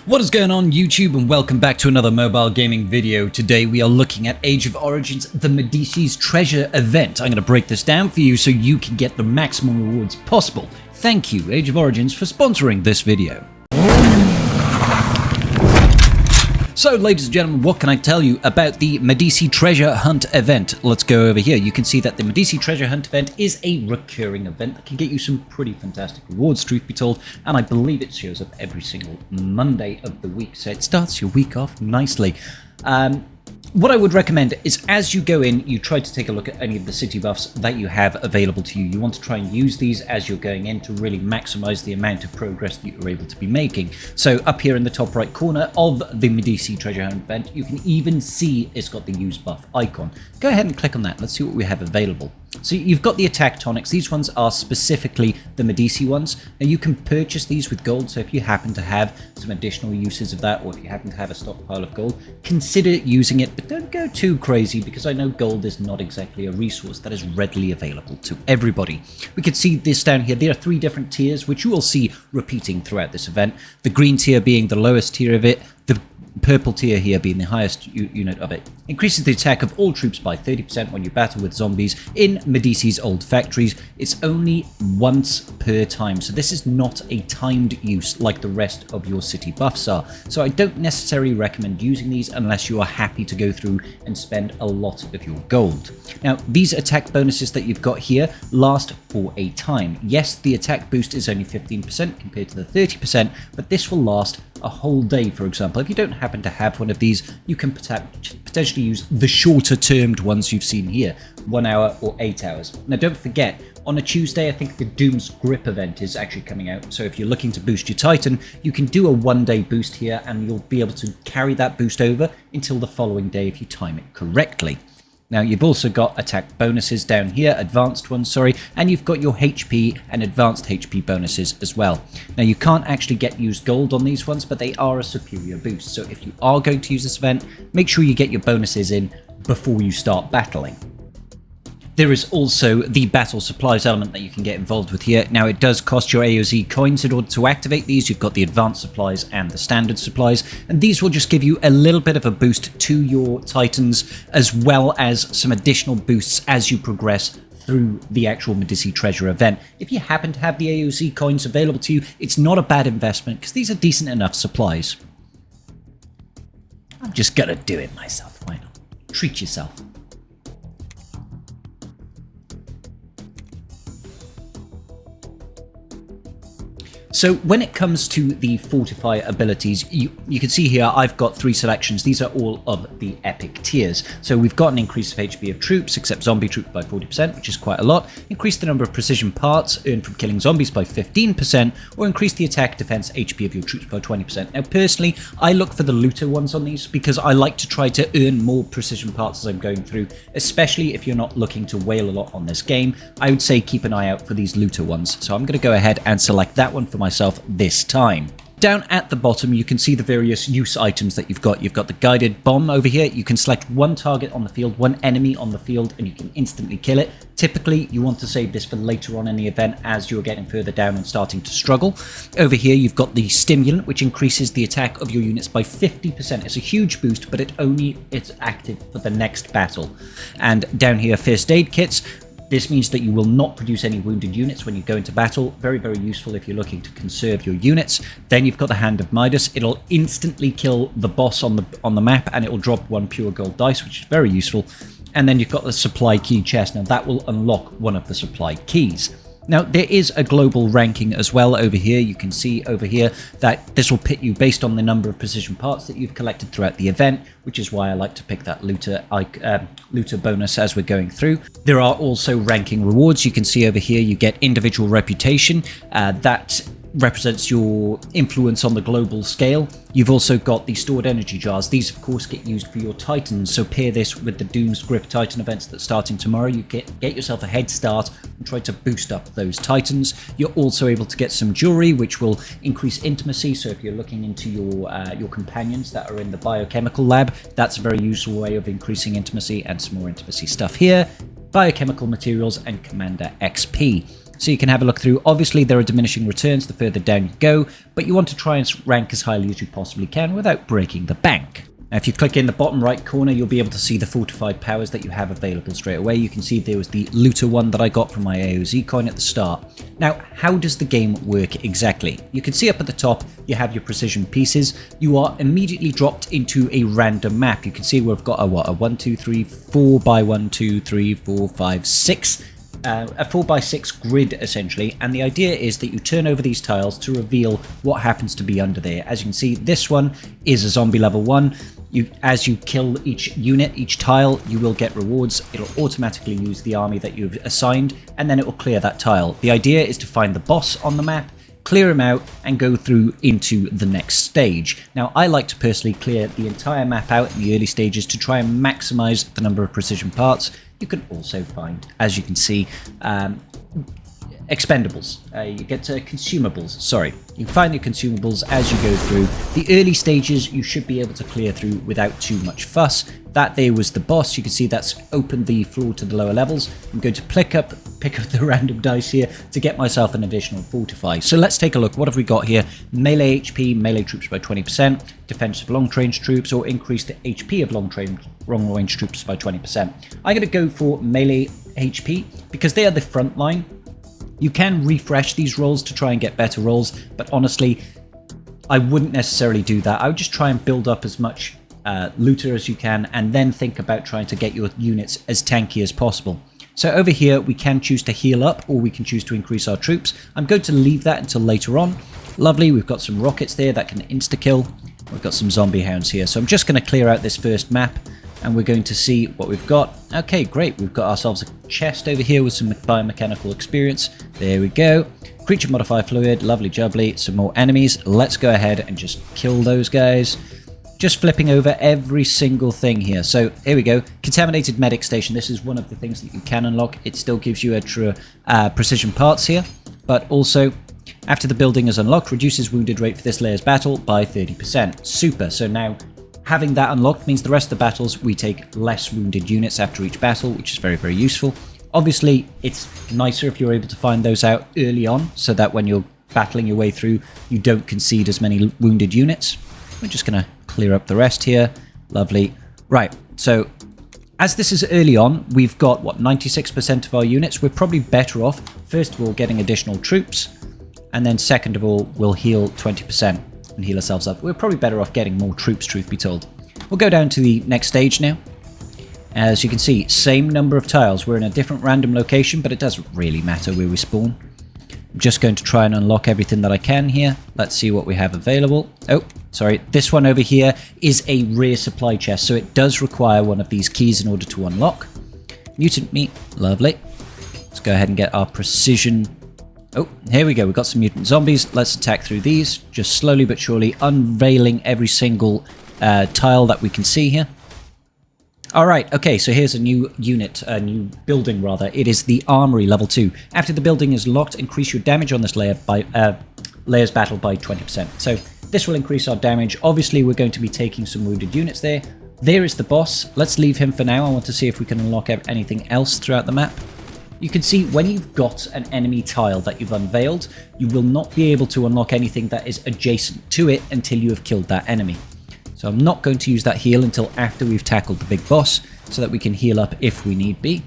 What is going on YouTube, and welcome back to another mobile gaming video. Today we are looking at Age of Origins, the Medici's Treasure event. I'm going to break this down for you so you can get the maximum rewards possible. Thank you Age of Origins for sponsoring this video. So ladies and gentlemen, what can I tell you about the Medici Treasure Hunt event? Let's go over here. You can see that the Medici Treasure Hunt event is a recurring event that can get you some pretty fantastic rewards, truth be told, and I believe it shows up every single Monday of the week, so it starts your week off nicely. What I would recommend is as you go in, you try to take a look at any of the city buffs that you have available to you. You want to try and use these as you're going in to really maximize the amount of progress that you're able to be making. So up here in the top right corner of the Medici Treasure Hunt event, you can even see it's got the use buff icon. Go ahead and click on that. Let's see what we have available. So you've got the attack tonics. These ones are specifically the Medici ones. Now you can purchase these with gold, so if you happen to have some additional uses of that, or if you happen to have a stockpile of gold, consider using it, but don't go too crazy, because I know gold is not exactly a resource that is readily available to everybody. We can see this down here. There are 3 different tiers, which you will see repeating throughout this event. The green tier being the lowest tier of it, the purple tier here being the highest unit of it. Increases the attack of all troops by 30% when you battle with zombies in Medici's old factories. It's only once per time, so this is not a timed use like the rest of your city buffs are. So I don't necessarily recommend using these unless you are happy to go through and spend a lot of your gold. Now, these attack bonuses that you've got here last for a time. Yes, the attack boost is only 15% compared to the 30%, but this will last a whole day, for example. If you don't happen to have one of these, you can potentially use the shorter termed ones you've seen here, 1 hour or 8 hours. Now don't forget, on a Tuesday I think the Doom's Grip event is actually coming out, so if you're looking to boost your Titan, you can do a 1-day boost here and you'll be able to carry that boost over until the following day if you time it correctly. Now you've also got attack bonuses down here, advanced ones, sorry, and you've got your HP and advanced HP bonuses as well. Now you can't actually get used gold on these ones, but they are a superior boost. So if you are going to use this event, make sure you get your bonuses in before you start battling. There is also the battle supplies element that you can get involved with here. Now it does cost your AOZ coins in order to activate these. You've got the advanced supplies and the standard supplies, and these will just give you a little bit of a boost to your Titans, as well as some additional boosts as you progress through the actual Medici Treasure event. If you happen to have the AOZ coins available to you, it's not a bad investment because these are decent enough supplies. I'm just gonna do it myself, why not? Treat yourself. So when it comes to the Fortify abilities, you can see here I've got 3 selections. These are all of the epic tiers. So we've got an increase of HP of troops, except zombie troops by 40%, which is quite a lot. Increase the number of precision parts earned from killing zombies by 15%, or increase the attack, defense, HP of your troops by 20%. Now personally, I look for the looter ones on these because I like to try to earn more precision parts as I'm going through, especially if you're not looking to whale a lot on this game. I would say keep an eye out for these looter ones. So I'm going to go ahead and select that one for myself this time. Down at the bottom you can see the various use items that you've got. You've got the guided bomb over here. You can select 1 target on the field, 1 enemy on the field, and you can instantly kill it. Typically you want to save this for later on in the event as you're getting further down and starting to struggle. Over here you've got the stimulant, which increases the attack of your units by 50%. It's a huge boost, but it's active for the next battle. And down here, first aid kits. This means that you will not produce any wounded units when you go into battle. Very, very useful if you're looking to conserve your units. Then you've got the Hand of Midas. It'll instantly kill the boss on the map, and it will drop 1 pure gold dice, which is very useful. And then you've got the supply key chest. Now that will unlock one of the supply keys. Now, there is a global ranking as well over here. You can see over here that this will pit you based on the number of precision parts that you've collected throughout the event, which is why I like to pick that looter bonus as we're going through. There are also ranking rewards. You can see over here you get individual reputation. That represents your influence on the global scale. You've also got the stored energy jars. These of course get used for your Titans, so pair this with the Doom's Grip Titan events that's starting tomorrow. You get yourself a head start and try to boost up those Titans. You're also able to get some jewelry which will increase intimacy, so if you're looking into your companions that are in the biochemical lab, that's a very useful way of increasing intimacy, and some more intimacy stuff here. Biochemical materials and Commander XP. so you can have a look through. Obviously, there are diminishing returns the further down you go, but you want to try and rank as highly as you possibly can without breaking the bank. Now, if you click in the bottom right corner, you'll be able to see the fortified powers that you have available straight away. You can see there was the looter one that I got from my AOZ coin at the start. Now, how does the game work exactly? You can see up at the top, you have your precision pieces. You are immediately dropped into a random map. You can see we've got a 1, 2, 3, 4 by 1, 2, 3, 4, 5, 6. A 4x6 grid essentially, and the idea is that you turn over these tiles to reveal what happens to be under there. As you can see, this one is a zombie level 1. As you kill each unit, each tile, you will get rewards. It'll automatically use the army that you've assigned, and then it will clear that tile. The idea is to find the boss on the map, clear him out, and go through into the next stage. Now, I like to personally clear the entire map out in the early stages to try and maximize the number of precision parts. You can also find, as you can see, expendables. You get consumables. Sorry, you can find the consumables as you go through. The early stages you should be able to clear through without too much fuss. That there was the boss. You can see that's opened the floor to the lower levels. I'm going to pick up the random dice here to get myself an additional fortify. So let's take a look. What have we got here? Melee HP, melee troops by 20%, defensive long-range troops, or increase the HP of long-range troops by 20%. I'm going to go for melee HP because they are the front line. You can refresh these rolls to try and get better rolls, but honestly, I wouldn't necessarily do that. I would just try and build up as much looter as you can, and then think about trying to get your units as tanky as possible. So over here, we can choose to heal up, or we can choose to increase our troops. I'm going to leave that until later on. Lovely, we've got some rockets there that can insta-kill. We've got some zombie hounds here. So I'm just going to clear out this first map, and we're going to see what we've got. Okay, great. We've got ourselves a chest over here with some biomechanical experience. There we go. Creature modifier fluid, lovely jubbly. Some more enemies. Let's go ahead and just kill those guys. Just flipping over every single thing here. So here we go. Contaminated medic station. This is one of the things that you can unlock. It still gives you extra precision parts here, but also after the building is unlocked, reduces wounded rate for this layer's battle by 30%. Super. So now having that unlocked means the rest of the battles we take less wounded units after each battle, which is very, very useful. Obviously, it's nicer if you're able to find those out early on, so that when you're battling your way through, you don't concede as many wounded units. We're just going to clear up the rest here. Lovely. Right, so as this is early on, we've got, 96% of our units. We're probably better off, first of all, getting additional troops, and then second of all, we'll heal 20% and heal ourselves up. We're probably better off getting more troops, truth be told. We'll go down to the next stage now. As you can see, same number of tiles. We're in a different random location, but it doesn't really matter where we spawn. I'm just going to try and unlock everything that I can here. Let's see what we have available. Oh, sorry. This one over here is a rare supply chest, so it does require one of these keys in order to unlock. Mutant meat. Lovely. Let's go ahead and get our precision. Oh, here we go. We've got some mutant zombies. Let's attack through these, just slowly but surely unveiling every single tile that we can see here. All right, okay, so here's a new unit, a new building rather. It is the Armory level 2. After the building is locked, increase your damage on this layer by layer's battle by 20%. So this will increase our damage. Obviously, we're going to be taking some wounded units there. There is the boss. Let's leave him for now. I want to see if we can unlock anything else throughout the map. You can see when you've got an enemy tile that you've unveiled, you will not be able to unlock anything that is adjacent to it until you have killed that enemy. So I'm not going to use that heal until after we've tackled the big boss, so that we can heal up if we need be.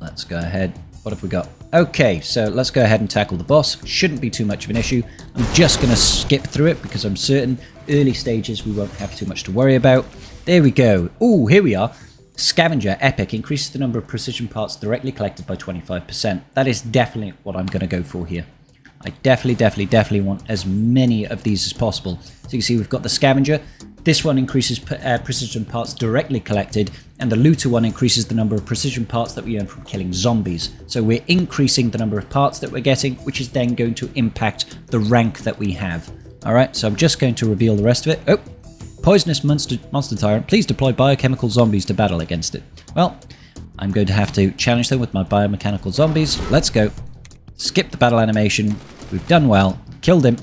Let's go ahead. What have we got? Okay, so let's go ahead and tackle the boss. Shouldn't be too much of an issue. I'm just going to skip through it because I'm certain early stages we won't have too much to worry about. There we go. Oh, here we are. Scavenger Epic increases the number of precision parts directly collected by 25%. That is definitely what I'm going to go for here. I definitely want as many of these as possible. So you can see we've got the Scavenger. This one increases precision parts directly collected, and the Looter one increases the number of precision parts that we earn from killing zombies. So we're increasing the number of parts that we're getting, which is then going to impact the rank that we have. Alright, so I'm just going to reveal the rest of it. Oh, Poisonous Monster Tyrant. Please deploy biochemical zombies to battle against it. Well, I'm going to have to challenge them with my biomechanical zombies. Let's go. Skip the battle animation. We've done well. Killed him.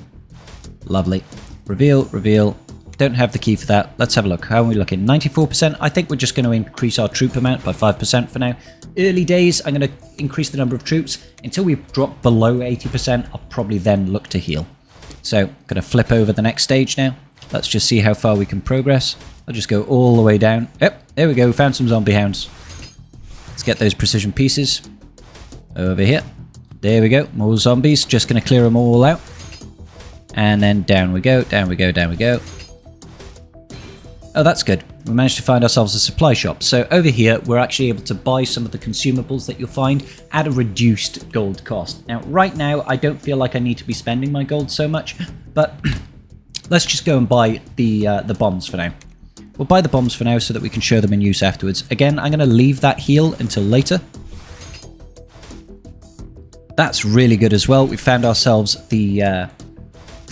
Lovely. Reveal, reveal. don't have the key for that. Let's have a look. How are we looking? 94%. I think we're just going to increase our troop amount by 5% for now. Early days, I'm going to increase the number of troops. Until we drop below 80%, I'll probably then look to heal. So, I'm going to flip over the next stage now. Let's just see how far we can progress. I'll just go all the way down. Yep, there we go. We found some zombie hounds. Let's get those precision pieces. Over here. There we go. More zombies. Just going to clear them all out. And then down we go, down we go, down we go. Oh, that's good. We managed to find ourselves a supply shop. So over here, we're actually able to buy some of the consumables that you'll find at a reduced gold cost. Now, right now, I don't feel like I need to be spending my gold so much, but let's just go and buy the bombs for now. We'll buy the bombs for now so that we can show them in use afterwards. Again, I'm going to leave that heal until later. That's really good as well. We found ourselves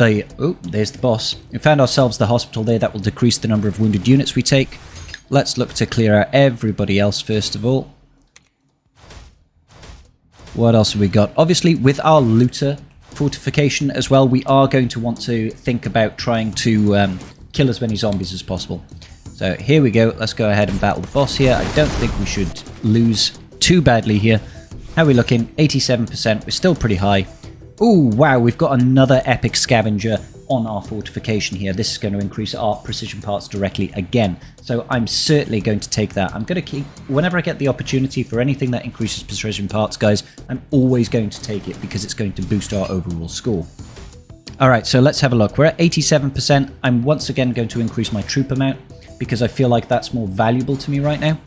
oh, there's the boss. We found ourselves the hospital there. That will decrease the number of wounded units we take. Let's look to clear out everybody else first of all. What else have we got? Obviously, with our looter fortification as well, we are going to want to think about trying to kill as many zombies as possible. So here we go. Let's go ahead and battle the boss here. I don't think we should lose too badly here. How are we looking? 87%. We're still pretty high. Oh, wow, we've got another epic scavenger on our fortification here. This is going to increase our precision parts directly again. So I'm certainly going to take that. I'm going to keep, whenever I get the opportunity for anything that increases precision parts, guys, I'm always going to take it because it's going to boost our overall score. All right, so let's have a look. We're at 87%. I'm once again going to increase my troop amount because I feel like that's more valuable to me right now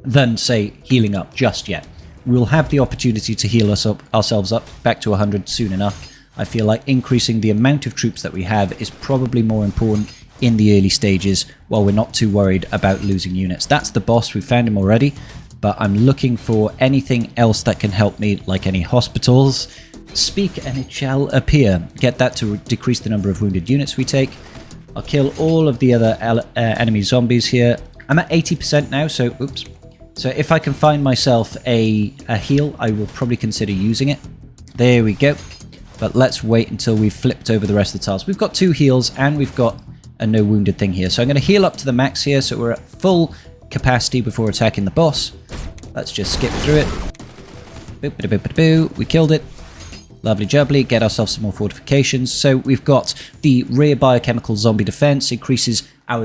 than, say, healing up just yet. We'll have the opportunity to heal ourselves up back to 100 soon enough. I feel like increasing the amount of troops that we have is probably more important in the early stages while we're not too worried about losing units. That's the boss. We found him already, but I'm looking for anything else that can help me, like any hospitals. Speak and it shall appear. Get that to decrease the number of wounded units we take. I'll kill all of the other enemy zombies here. I'm at 80% now, so oops. So if I can find myself a heal, I will probably consider using it. There we go. But let's wait until we've flipped over the rest of the tiles. We've got 2 heals and we've got a no wounded thing here. So I'm going to heal up to the max here so we're at full capacity before attacking the boss. Let's just skip through it. Boop-a-boop-a-boo. We killed it. Lovely jubbly. Get ourselves some more fortifications. So we've got the rear biochemical zombie defense. Increases our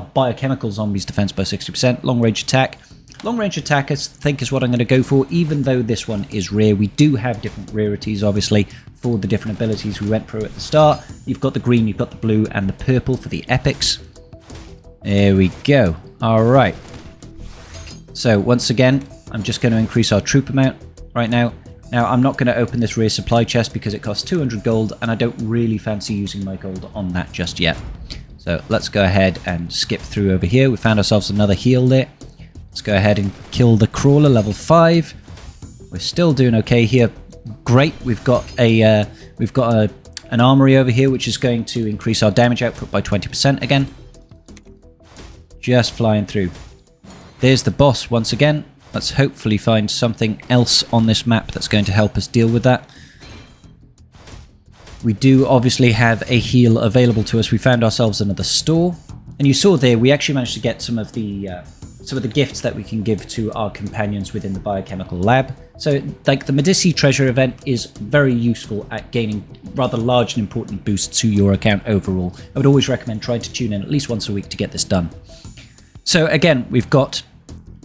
biochemical zombies defense by 60%. Long range attack. Long range attack, I think, is what I'm going to go for, even though this one is rare. We do have different rarities, obviously, for the different abilities we went through at the start. You've got the green, you've got the blue, and the purple for the epics. There we go. All right. So, once again, I'm just going to increase our troop amount right now. Now, I'm not going to open this rear supply chest because it costs 200 gold, and I don't really fancy using my gold on that just yet. So, let's go ahead and skip through over here. We found ourselves another heal there. Let's go ahead and kill the crawler, level 5. We're still doing okay here. Great, we've got an armory over here, which is going to increase our damage output by 20% again. Just flying through. There's the boss once again. Let's hopefully find something else on this map that's going to help us deal with that. We do obviously have a heal available to us. We found ourselves another store. And you saw there, we actually managed to get some of the gifts that we can give to our companions within the biochemical lab. So, like, the Medici treasure event is very useful at gaining rather large and important boosts to your account overall. I would always recommend trying to tune in at least once a week to get this done. So again, we've got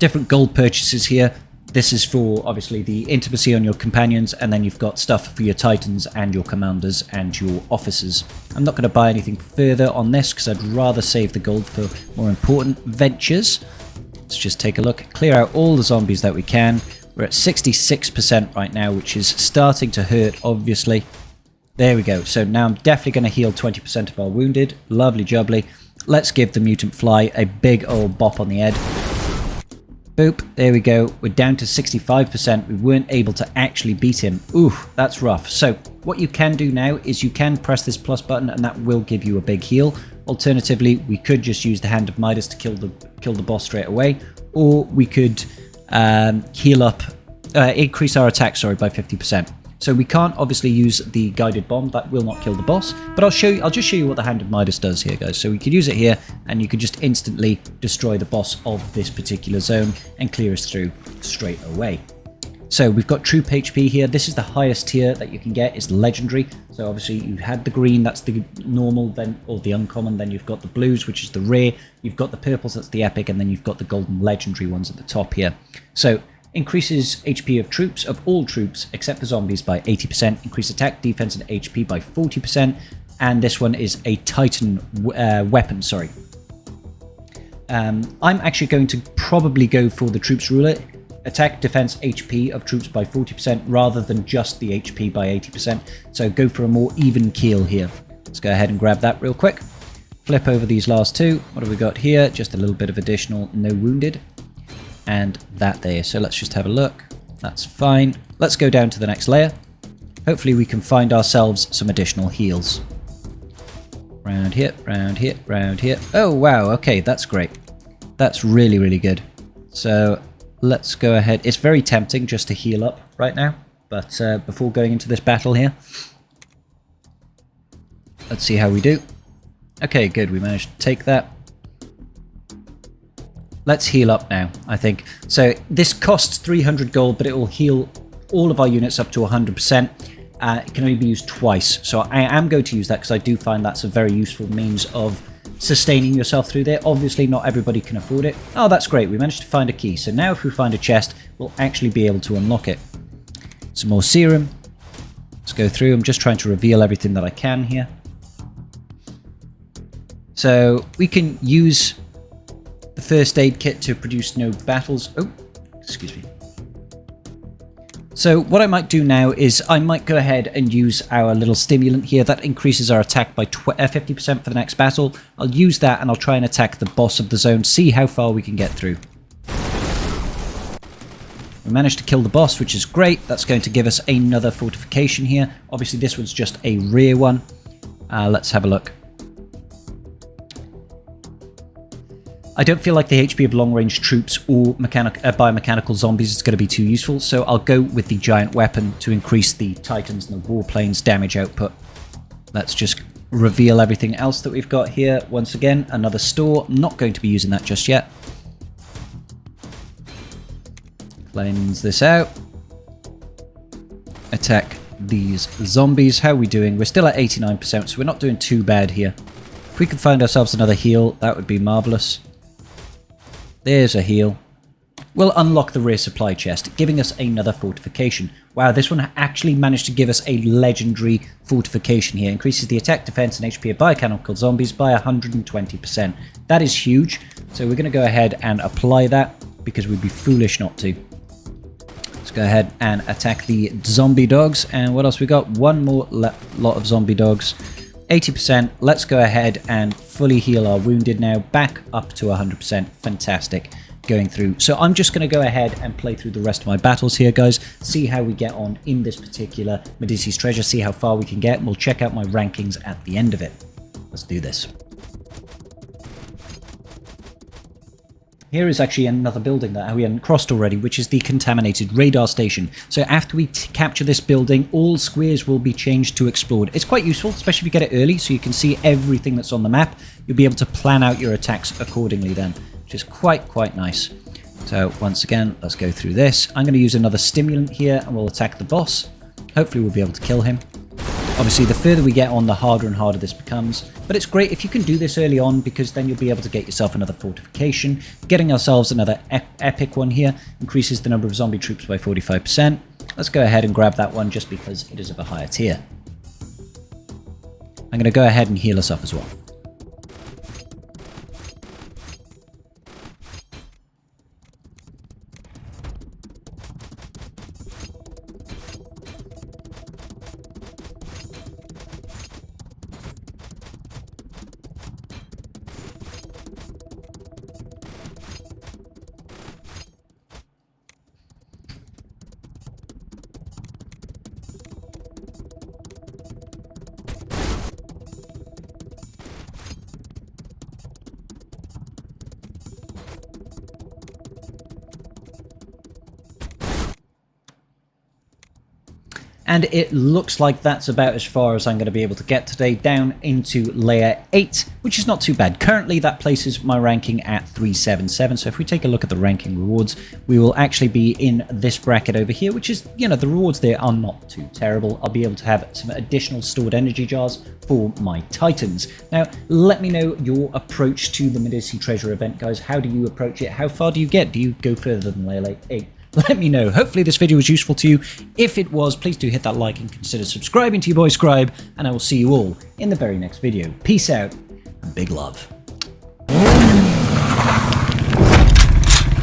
different gold purchases here. This is for, obviously, the intimacy on your companions, and then you've got stuff for your titans and your commanders and your officers. I'm not going to buy anything further on this because I'd rather save the gold for more important ventures. Let's just take a look. Clear out all the zombies that we can. We're at 66% right now, which is starting to hurt, obviously. There we go. So now I'm definitely going to heal 20% of our wounded. Lovely jubbly. Let's give the mutant fly a big old bop on the head. Boop. There we go. We're down to 65%. We weren't able to actually beat him. Ooh, that's rough. So what you can do now is you can press this plus button and that will give you a big heal. Alternatively, we could just use the Hand of Midas to kill the boss straight away, or we could heal up, increase our attack, by 50%. So we can't obviously use the guided bomb, that will not kill the boss, but I'll just show you what the Hand of Midas does here, guys. So we could use it here, and you could just instantly destroy the boss of this particular zone and clear us through straight away. So we've got troop HP here. This is the highest tier that you can get, is legendary. So obviously you had the green, that's the normal, then, or the uncommon, then you've got the blues, which is the rare, you've got the purples, that's the epic, and then you've got the golden legendary ones at the top here. So increases HP of troops, of all troops, except for zombies, by 80%, increase attack, defense, and HP by 40%, and this one is a Titan weapon, sorry. I'm actually going to probably go for the troops ruler. Attack, defense, HP of troops by 40% rather than just the HP by 80%. So go for a more even keel here. Let's go ahead and grab that real quick. Flip over these last two. What have we got here? Just a little bit of additional no wounded. And that there. So let's just have a look. That's fine. Let's go down to the next layer. Hopefully we can find ourselves some additional heals. Round here, round here, round here. Oh wow, okay, that's great. That's really, really good. So let's go ahead. It's very tempting just to heal up right now, but before going into this battle here, let's see how we do. Okay, good. We managed to take that. Let's heal up now, I think. So this costs 300 gold, but it will heal all of our units up to 100%. It can only be used twice, so I am going to use that because I do find that's a very useful means of sustaining yourself through there. Obviously not everybody can afford it. Oh, that's great, we managed to find a key. So now if we find a chest, we'll actually be able to unlock it. Some more serum. Let's go through. I'm just trying to reveal everything that I can here. So we can use the first aid kit to produce no battles. Oh, excuse me. So what I might do now is I might go ahead and use our little stimulant here. That increases our attack by 50% for the next battle. I'll use that and I'll try and attack the boss of the zone, see how far we can get through. We managed to kill the boss, which is great. That's going to give us another fortification here. Obviously this one's just a rare one. Let's have a look. I don't feel like the HP of long-range troops or biomechanical zombies is going to be too useful, so I'll go with the giant weapon to increase the Titans and the Warplanes damage output. Let's just reveal everything else that we've got here. Once again, another store. I'm not going to be using that just yet. Cleanse this out. Attack these zombies. How are we doing? We're still at 89%, so we're not doing too bad here. If we can find ourselves another heal, that would be marvellous. There's a heal. We'll unlock the rare supply chest, giving us another fortification. Wow, this one actually managed to give us a legendary fortification here. Increases the attack, defense, and HP of biomechanical zombies by 120%. That is huge. So we're going to go ahead and apply that, because we'd be foolish not to. Let's go ahead and attack the zombie dogs. And what else we got? One more lot of zombie dogs. 80%. Let's go ahead and fully heal our wounded now, back up to 100%. Fantastic. Going through. So I'm just going to go ahead and play through the rest of my battles here, guys. See how we get on in this particular Medici's treasure. See how far we can get. And we'll check out my rankings at the end of it. Let's do this. Here is actually another building that we haven't crossed already, which is the contaminated radar station. So after we capture this building, all squares will be changed to explored. It's quite useful, especially if you get it early, so you can see everything that's on the map. You'll be able to plan out your attacks accordingly then, which is quite nice. So once again, let's go through this. I'm going to use another stimulant here, and we'll attack the boss. Hopefully we'll be able to kill him. Obviously, the further we get on, the harder and harder this becomes. But it's great if you can do this early on, because then you'll be able to get yourself another fortification. Getting ourselves another epic one here increases the number of zombie troops by 45%. Let's go ahead and grab that one just because it is of a higher tier. I'm going to go ahead and heal us up as well. And it looks like that's about as far as I'm going to be able to get today, down into layer 8, which is not too bad. Currently, that places my ranking at 377. So if we take a look at the ranking rewards, we will actually be in this bracket over here, which is, you know, the rewards there are not too terrible. I'll be able to have some additional stored energy jars for my Titans. Now, let me know your approach to the Medici treasure event, guys. How do you approach it? How far do you get? Do you go further than layer 8? Let me know. Hopefully this video was useful to you. If it was, please do hit that like and consider subscribing to your boy Scribe, and I will see you all in the very next video. Peace out and big love.